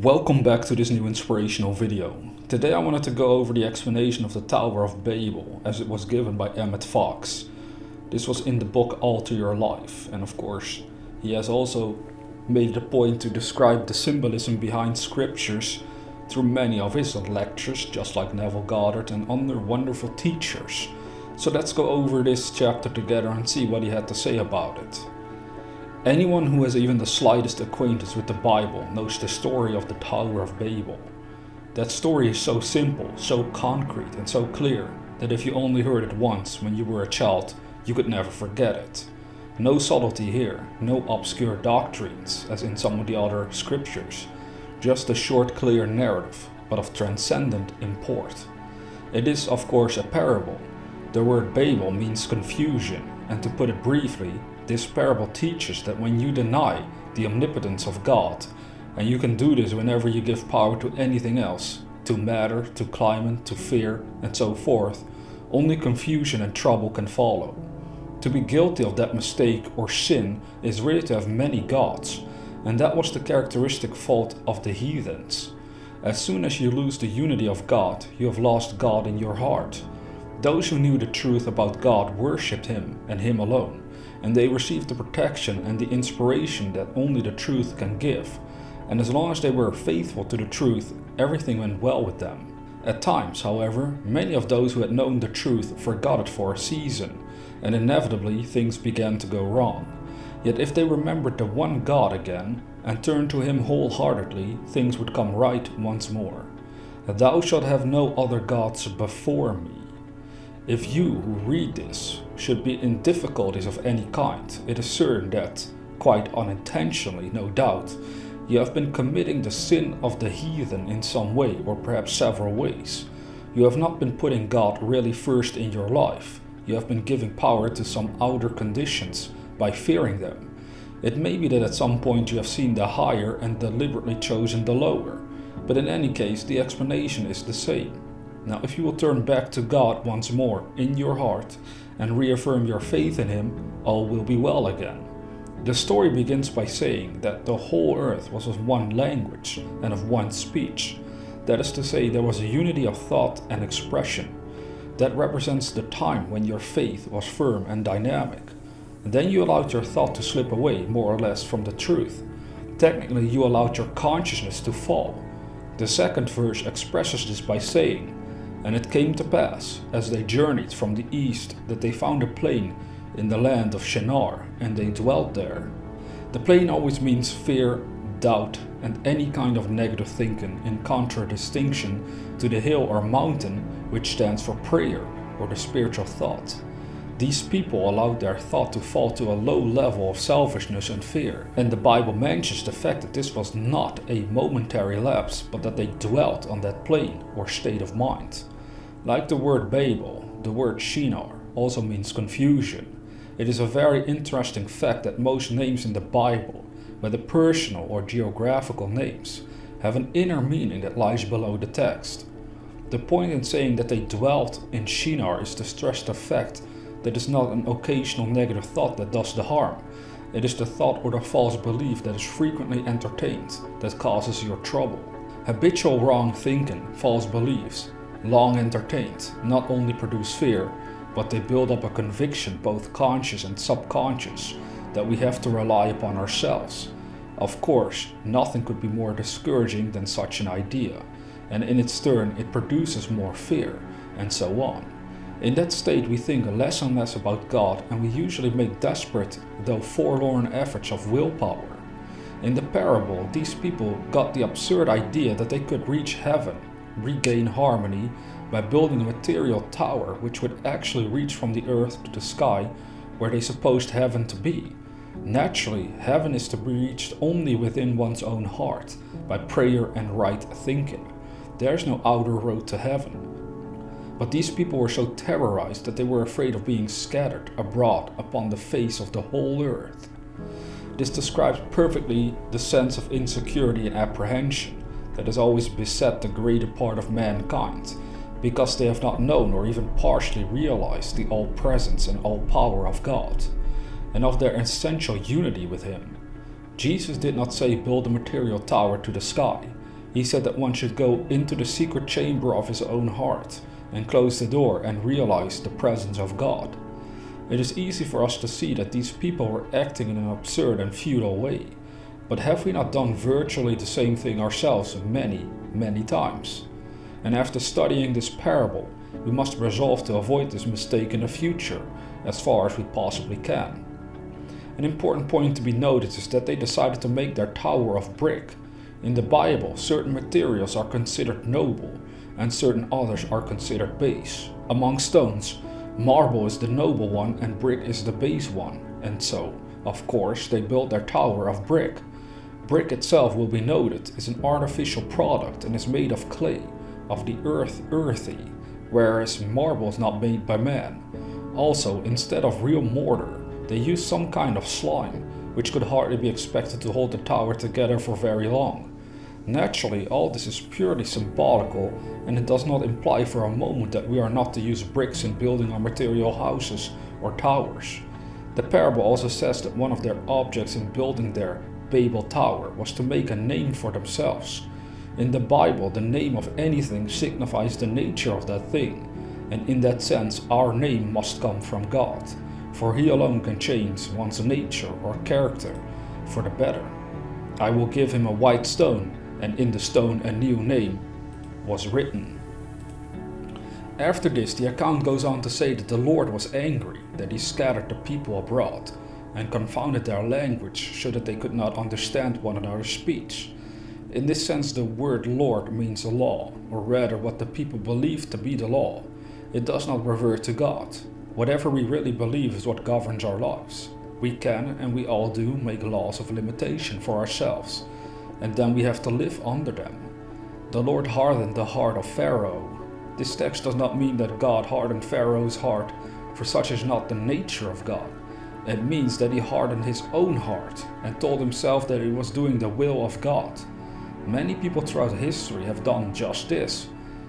Welcome back to this new inspirational video. Today I wanted to go over the explanation of the Tower of Babel as it was given by Emmet Fox. This was in the book Alter Your Life, and of course he has also made it a point to describe the symbolism behind scriptures through many of his lectures, just like Neville Goddard and other wonderful teachers. So let's go over this chapter together and see what he had to say about it. Anyone who has even the slightest acquaintance with the Bible knows the story of the Tower of Babel. That story is so simple, so concrete and so clear that if you only heard it once when you were a child, you could never forget it. No subtlety here, no obscure doctrines as in some of the other scriptures, just a short clear narrative, but of transcendent import. It is of course a parable. The word Babel means confusion, and to put it briefly, this parable teaches that when you deny the omnipotence of God, and you can do this whenever you give power to anything else, to matter, to climate, to fear, and so forth, only confusion and trouble can follow. To be guilty of that mistake or sin is really to have many gods, and that was the characteristic fault of the heathens. As soon as you lose the unity of God, you have lost God in your heart. Those who knew the truth about God worshipped Him and Him alone, and they received the protection and the inspiration that only the truth can give. And as long as they were faithful to the truth, everything went well with them. At times, however, many of those who had known the truth forgot it for a season, and inevitably things began to go wrong. Yet if they remembered the one God again, and turned to Him wholeheartedly, things would come right once more. Thou shalt have no other gods before me. If you who read this should be in difficulties of any kind, it is certain that, quite unintentionally no doubt, you have been committing the sin of the heathen in some way, or perhaps several ways. You have not been putting God really first in your life. You have been giving power to some outer conditions by fearing them. It may be that at some point you have seen the higher and deliberately chosen the lower, but in any case the explanation is the same. Now, if you will turn back to God once more in your heart and reaffirm your faith in Him, all will be well again. The story begins by saying that the whole earth was of one language and of one speech. That is to say, there was a unity of thought and expression. That represents the time when your faith was firm and dynamic. And then you allowed your thought to slip away more or less from the truth. Technically, you allowed your consciousness to fall. The second verse expresses this by saying, "And it came to pass, as they journeyed from the east, that they found a plain in the land of Shinar, and they dwelt there." The plain always means fear, doubt, and any kind of negative thinking, in contradistinction to the hill or mountain, which stands for prayer or the spiritual thought. These people allowed their thought to fall to a low level of selfishness and fear, and the Bible mentions the fact that this was not a momentary lapse, but that they dwelt on that plane or state of mind. Like the word Babel, the word Shinar also means confusion. It is a very interesting fact that most names in the Bible, whether personal or geographical names, have an inner meaning that lies below the text. The point in saying that they dwelt in Shinar is to stress the fact that it's not an occasional negative thought that does the harm. It is the thought or the false belief that is frequently entertained that causes your trouble. Habitual wrong thinking, false beliefs, long entertained, not only produce fear, but they build up a conviction, both conscious and subconscious, that we have to rely upon ourselves. Of course, nothing could be more discouraging than such an idea, and in its turn it produces more fear, and so on. In that state we think less and less about God, and we usually make desperate, though forlorn efforts of willpower. In the parable, these people got the absurd idea that they could reach heaven, regain harmony, by building a material tower which would actually reach from the earth to the sky, where they supposed heaven to be. Naturally, heaven is to be reached only within one's own heart, by prayer and right thinking. There is no outer road to heaven. But these people were so terrorized that they were afraid of being scattered abroad upon the face of the whole earth. This describes perfectly the sense of insecurity and apprehension that has always beset the greater part of mankind, because they have not known or even partially realized the all-presence and all-power of God, and of their essential unity with Him. Jesus did not say build a material tower to the sky. He said that one should go into the secret chamber of his own heart and close the door and realize the presence of God. It is easy for us to see that these people were acting in an absurd and futile way, but have we not done virtually the same thing ourselves many, many times? And after studying this parable, we must resolve to avoid this mistake in the future as far as we possibly can. An important point to be noted is that they decided to make their tower of brick. In the Bible, certain materials are considered noble and certain others are considered base. Among stones, marble is the noble one and brick is the base one, and so, of course, they built their tower of brick. Brick itself, will be noted, is an artificial product and is made of clay, of the earth earthy, whereas marble is not made by man. Also, instead of real mortar, they used some kind of slime, which could hardly be expected to hold the tower together for very long. Naturally, all this is purely symbolical, and it does not imply for a moment that we are not to use bricks in building our material houses or towers. The parable also says that one of their objects in building their Babel tower was to make a name for themselves. In the Bible, the name of anything signifies the nature of that thing, and in that sense our name must come from God, for He alone can change one's nature or character for the better. I will give him a white stone, and in the stone a new name was written. After this, the account goes on to say that the Lord was angry, that He scattered the people abroad, and confounded their language so that they could not understand one another's speech. In this sense, the word Lord means a law, or rather what the people believed to be the law. It does not revert to God. Whatever we really believe is what governs our lives. We can, and we all do, make laws of limitation for ourselves, and then we have to live under them. The Lord hardened the heart of Pharaoh. This text does not mean that God hardened Pharaoh's heart, for such is not the nature of God. It means that he hardened his own heart and told himself that he was doing the will of God. Many people throughout history have done just this,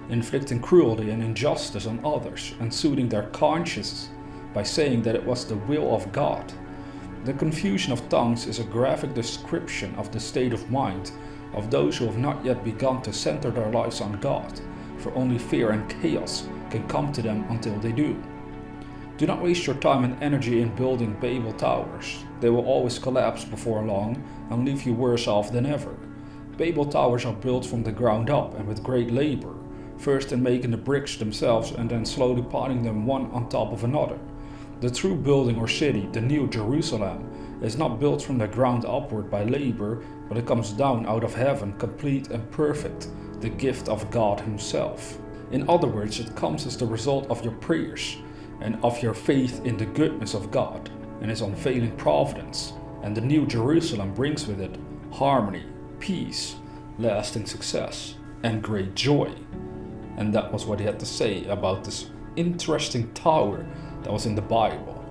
inflicting cruelty and injustice on others and soothing their consciences by saying that it was the will of God. The confusion of tongues is a graphic description of the state of mind of those who have not yet begun to center their lives on God, for only fear and chaos can come to them until they do. Do not waste your time and energy in building Babel towers. They will always collapse before long and leave you worse off than ever. Babel towers are built from the ground up and with great labor, first in making the bricks themselves and then slowly piling them one on top of another. The true building or city, the New Jerusalem, is not built from the ground upward by labor, but it comes down out of heaven, complete and perfect, the gift of God Himself. In other words, it comes as the result of your prayers and of your faith in the goodness of God and His unfailing providence, and the New Jerusalem brings with it harmony, peace, lasting success, and great joy. And that was what he had to say about this interesting tower that was in the Bible.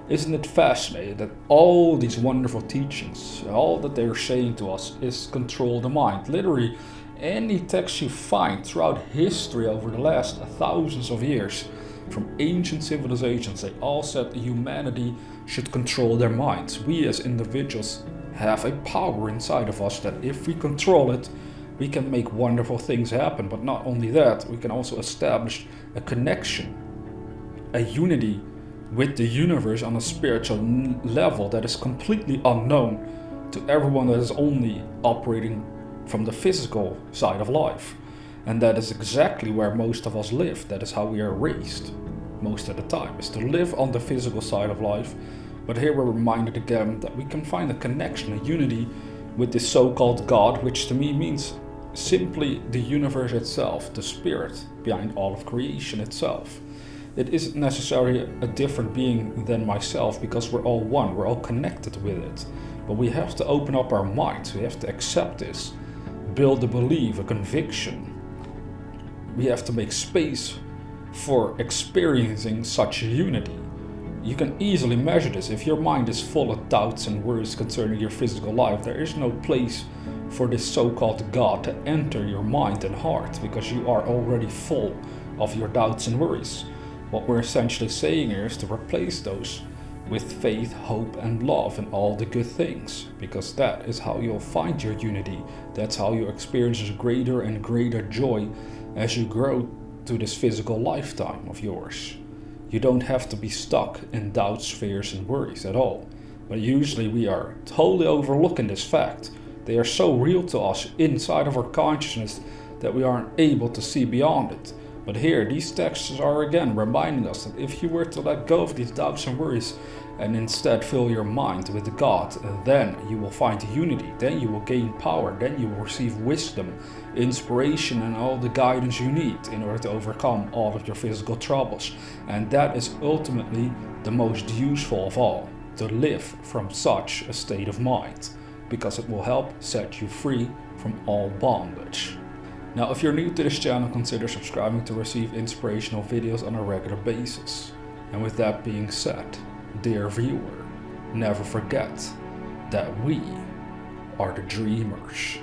Isn't it fascinating that all these wonderful teachings, all that they're saying to us is control the mind? Literally, any text you find throughout history over the last thousands of years, from ancient civilizations, they all said that humanity should control their minds. We as individuals have a power inside of us that if we control it, we can make wonderful things happen. But not only that, we can also establish a connection, a unity with the universe on a spiritual level that is completely unknown to everyone that is only operating from the physical side of life. And that is exactly where most of us live. That is how we are raised most of the time, is to live on the physical side of life. But here we're reminded again that we can find a connection, a unity with this so-called God, which to me means simply the universe itself, the spirit behind all of creation itself. It isn't necessarily a different being than myself, because we're all one, we're all connected with it. But we have to open up our minds, we have to accept this, build a belief, a conviction. We have to make space for experiencing such unity. You can easily measure this. If your mind is full of doubts and worries concerning your physical life, there is no place for this so-called God to enter your mind and heart, because you are already full of your doubts and worries. What we're essentially saying here is to replace those with faith, hope, and love in all the good things, because that is how you'll find your unity. That's how you experience greater and greater joy as you grow to this physical lifetime of yours. You don't have to be stuck in doubts, fears, and worries at all. But usually we are totally overlooking this fact. They are so real to us inside of our consciousness that we aren't able to see beyond it. But here, these texts are again reminding us that if you were to let go of these doubts and worries and instead fill your mind with God, then you will find unity, then you will gain power, then you will receive wisdom, inspiration, and all the guidance you need in order to overcome all of your physical troubles. And that is ultimately the most useful of all, to live from such a state of mind, because it will help set you free from all bondage. Now, if you're new to this channel, consider subscribing to receive inspirational videos on a regular basis. And with that being said, dear viewer, never forget that we are the dreamers.